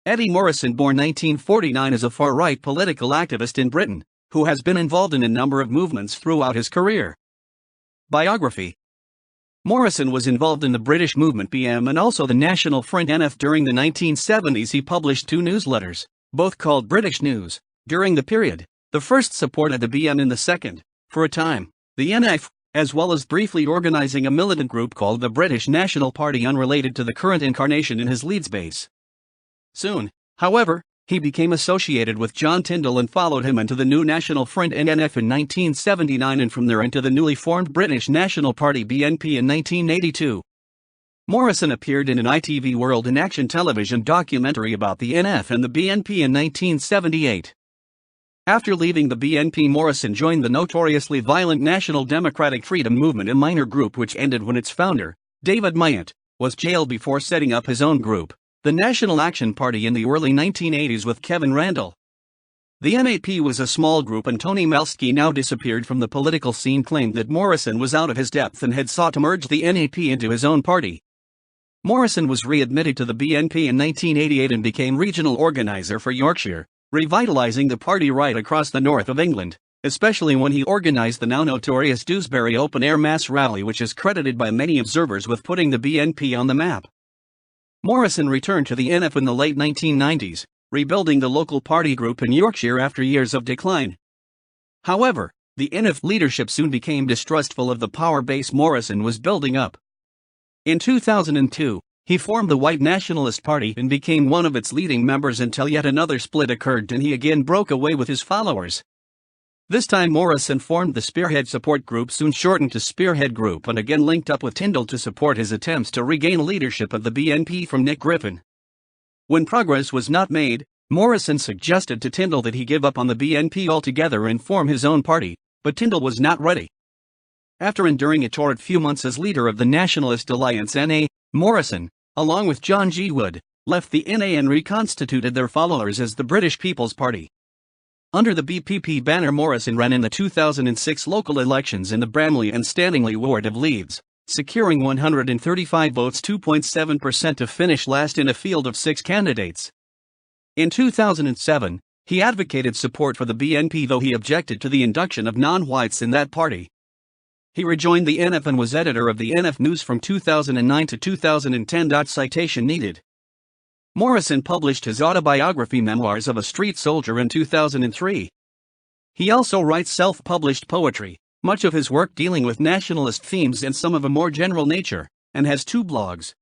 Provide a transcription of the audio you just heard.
Eddy Morrison, born 1949, is a far-right political activist in Britain, who has been involved in a number of movements throughout his career. Biography. Morrison was involved in the British movement BM and also the National Front NF during the 1970s. He published two newsletters, both called British News, during the period. The first supported the BM and the second, for a time, the NF, as well as briefly organising a militant group called the British National Party unrelated to the current incarnation in his Leeds base. Soon, however, he became associated with John Tyndall and followed him into the new National Front NF in 1979 and from there into the newly formed British National Party BNP in 1982. Morrison appeared in an ITV World in Action television documentary about the NF and the BNP in 1978. After leaving the BNP, Morrison joined the notoriously violent National Democratic Freedom Movement, a minor group which ended when its founder, David Myatt, was jailed before setting up his own group, the National Action Party, in the early 1980s with Kevin Randall. The NAP was a small group, and Tony Malsky, now disappeared from the political scene, claimed that Morrison was out of his depth and had sought to merge the NAP into his own party. Morrison was readmitted to the BNP in 1988 and became regional organizer for Yorkshire, revitalising the party right across the north of England, especially when he organised the now notorious Dewsbury open-air mass rally, which is credited by many observers with putting the BNP on the map. Morrison returned to the NF in the late 1990s, rebuilding the local party group in Yorkshire after years of decline. However, the NF leadership soon became distrustful of the power base Morrison was building up. In 2002, he formed the White Nationalist Party and became one of its leading members until yet another split occurred and he again broke away with his followers. This time Morrison formed the Spearhead Support Group, soon shortened to Spearhead Group, and again linked up with Tyndall to support his attempts to regain leadership of the BNP from Nick Griffin. When progress was not made, Morrison suggested to Tyndall that he give up on the BNP altogether and form his own party, but Tyndall was not ready. After enduring a torrid few months as leader of the Nationalist Alliance NA, Morrison, along with John G. Wood, left the NA and reconstituted their followers as the British People's Party. Under the BPP banner, Morrison ran in the 2006 local elections in the Bramley and Stanley ward of Leeds, securing 135 votes, 2.7%, to finish last in a field of 6 candidates. In 2007, he advocated support for the BNP, though he objected to the induction of non-whites in that party. He rejoined the NF and was editor of the NF News from 2009 to 2010. Citation needed. Morrison published his autobiography Memoirs of a Street Soldier in 2003. He also writes self-published poetry, much of his work dealing with nationalist themes and some of a more general nature, and has 2 blogs.